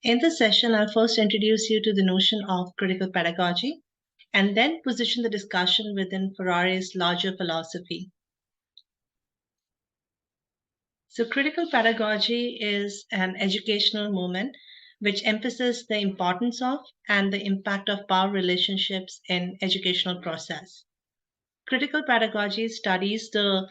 In this session, I'll first introduce you to the notion of critical pedagogy and then position the discussion within Freire's larger philosophy. So, critical pedagogy is an educational movement which emphasizes the importance of and the impact of power relationships in educational process. Critical pedagogy studies the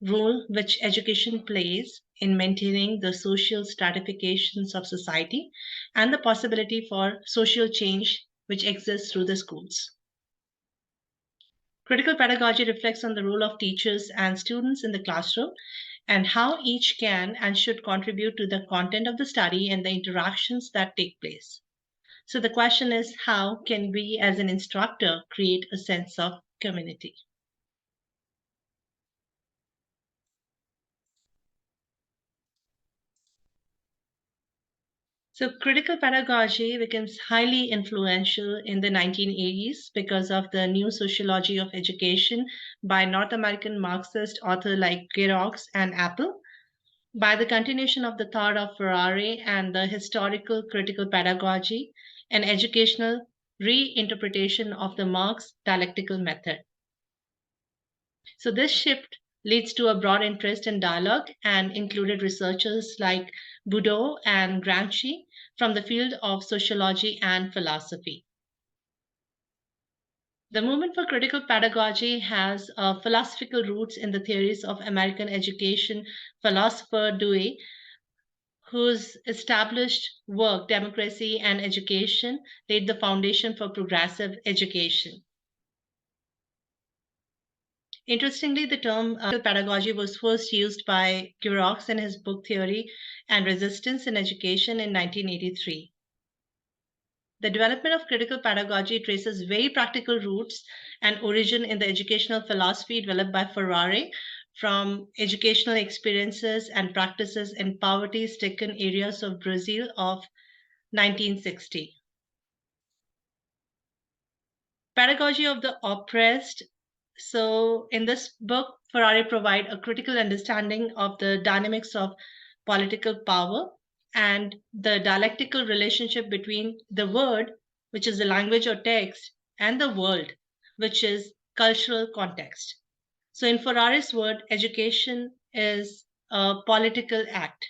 role which education plays in maintaining the social stratifications of society and the possibility for social change which exists through the schools. Critical pedagogy reflects on the role of teachers and students in the classroom and how each can and should contribute to the content of the study and the interactions that take place. So the question is, how can we as an instructor create a sense of community? So, critical pedagogy becomes highly influential in the 1980s because of the new sociology of education by North American Marxist authors like Girox and Apple, by the continuation of the thought of Freire and the historical critical pedagogy, an educational reinterpretation of the Marx dialectical method. So, this shift leads to a broad interest in dialogue and included researchers like Boudreau and Gramsci from the field of sociology and philosophy. The movement for critical pedagogy has philosophical roots in the theories of American education philosopher Dewey, whose established work, Democracy and Education, laid the foundation for progressive education. Interestingly, the term pedagogy was first used by Girox in his book Theory and Resistance in Education in 1983. The development of critical pedagogy traces very practical roots and origin in the educational philosophy developed by Freire from educational experiences and practices in poverty-stricken areas of Brazil of 1960. Pedagogy of the Oppressed. So, in this book, Freire provide a critical understanding of the dynamics of political power and the dialectical relationship between the word, which is the language or text, and the world, which is cultural context. So, in Freire's word, education is a political act.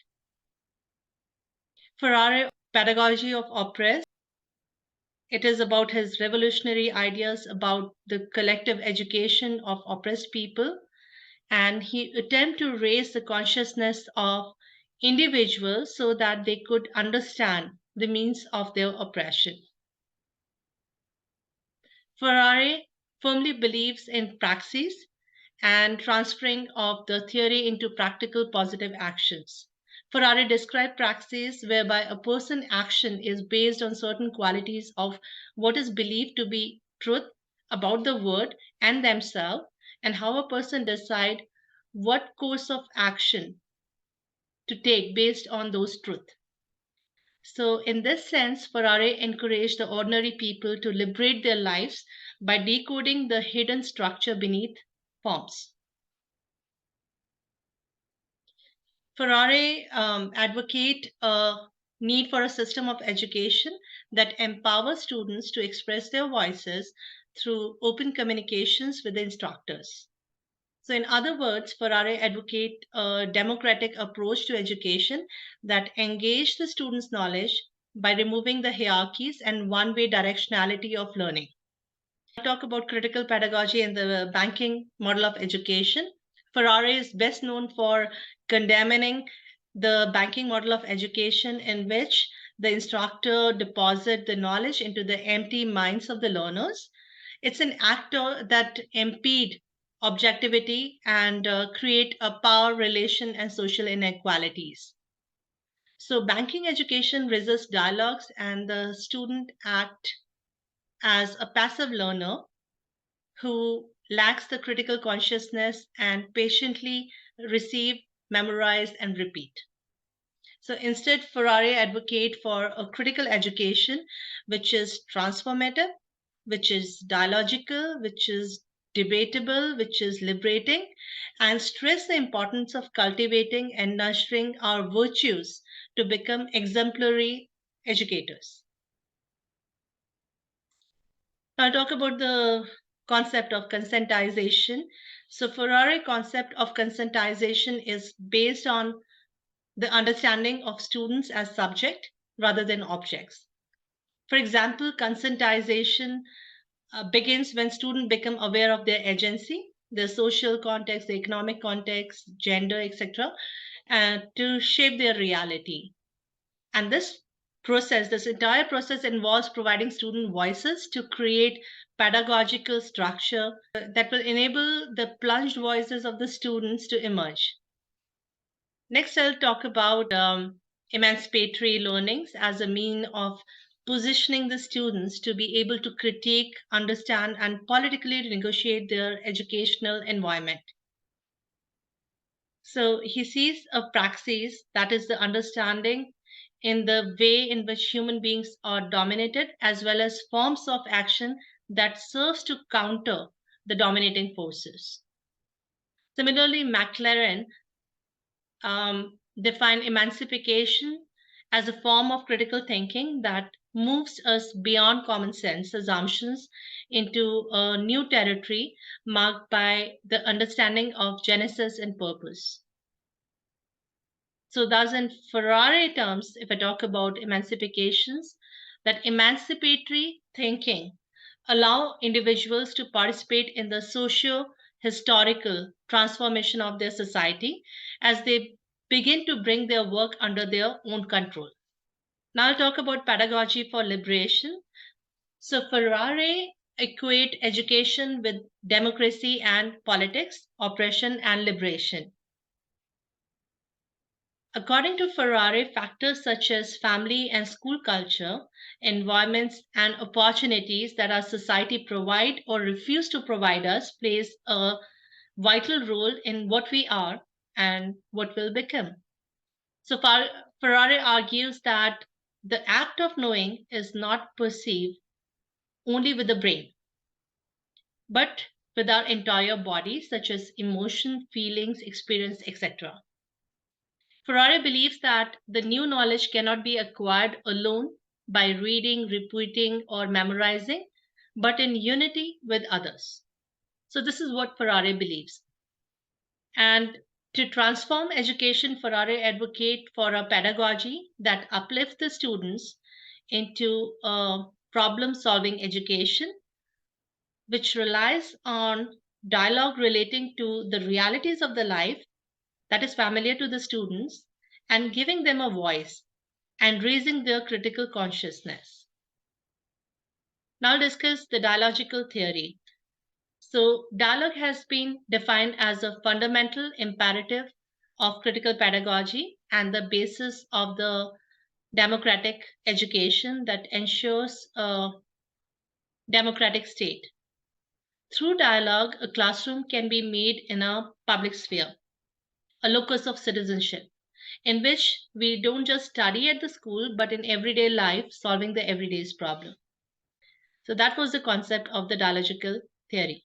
Freire, Pedagogy of Oppressed. It is about his revolutionary ideas about the collective education of oppressed people, and he attempted to raise the consciousness of individuals so that they could understand the means of their oppression. Freire firmly believes in praxis and transferring of the theory into practical positive actions. Freire described praxis whereby a person's action is based on certain qualities of what is believed to be truth about the word and themselves, and how a person decide what course of action to take based on those truths. So, in this sense, Freire encouraged the ordinary people to liberate their lives by decoding the hidden structure beneath forms. Freire advocate a need for a system of education that empowers students to express their voices through open communications with the instructors. So, in other words, Freire advocate a democratic approach to education that engage the students' knowledge by removing the hierarchies and one-way directionality of learning. I talk about critical pedagogy in the banking model of education. Freire is best known for condemning the banking model of education in which the instructor deposit the knowledge into the empty minds of the learners. It's an actor that impede objectivity and create a power relation and social inequalities. So banking education resists dialogues and the student act as a passive learner who lacks the critical consciousness and patiently receive, memorize, and repeat. So instead, Freire advocate for a critical education which is transformative, which is dialogical, which is debatable, which is liberating, and stress the importance of cultivating and nurturing our virtues to become exemplary educators. Now I'll talk about the concept of conscientization. So Ferrari concept of conscientization is based on the understanding of students as subject rather than objects. For example, conscientization begins when students become aware of their agency, their social context, the economic context, gender, etc., and to shape their reality. And this entire process involves providing student voices to create pedagogical structure that will enable the plunged voices of the students to emerge. Next, I'll talk about emancipatory learnings as a mean of positioning the students to be able to critique, understand, and politically negotiate their educational environment. So he sees a praxis, that is the understanding in the way in which human beings are dominated, as well as forms of action that serves to counter the dominating forces. Similarly, McLaren define emancipation as a form of critical thinking that moves us beyond common sense assumptions into a new territory marked by the understanding of genesis and purpose. So, thus, in Ferrari terms, if I talk about emancipations, that emancipatory thinking allow individuals to participate in the socio historical transformation of their society as they begin to bring their work under their own control. Now I'll talk about pedagogy for liberation. So Ferrari equate education with democracy and politics, oppression and liberation. According to Ferrari, factors such as family and school culture, environments, and opportunities that our society provide or refuse to provide us plays a vital role in what we are and what will become. So Ferrari argues that the act of knowing is not perceived only with the brain, but with our entire body, such as emotion, feelings, experience, etc. Ferrari believes that the new knowledge cannot be acquired alone by reading, repeating, or memorizing, but in unity with others. So, this is what Ferrari believes. And to transform education, Ferrari advocate for a pedagogy that uplifts the students into a problem-solving education, which relies on dialogue relating to the realities of the life that is familiar to the students and giving them a voice and raising their critical consciousness. Now discuss the dialogical theory. So dialogue has been defined as a fundamental imperative of critical pedagogy and the basis of the democratic education that ensures a democratic state. Through dialogue, a classroom can be made in a public sphere, a locus of citizenship, in which we don't just study at the school, but in everyday life, solving the everyday's problem. So that was the concept of the dialogical theory.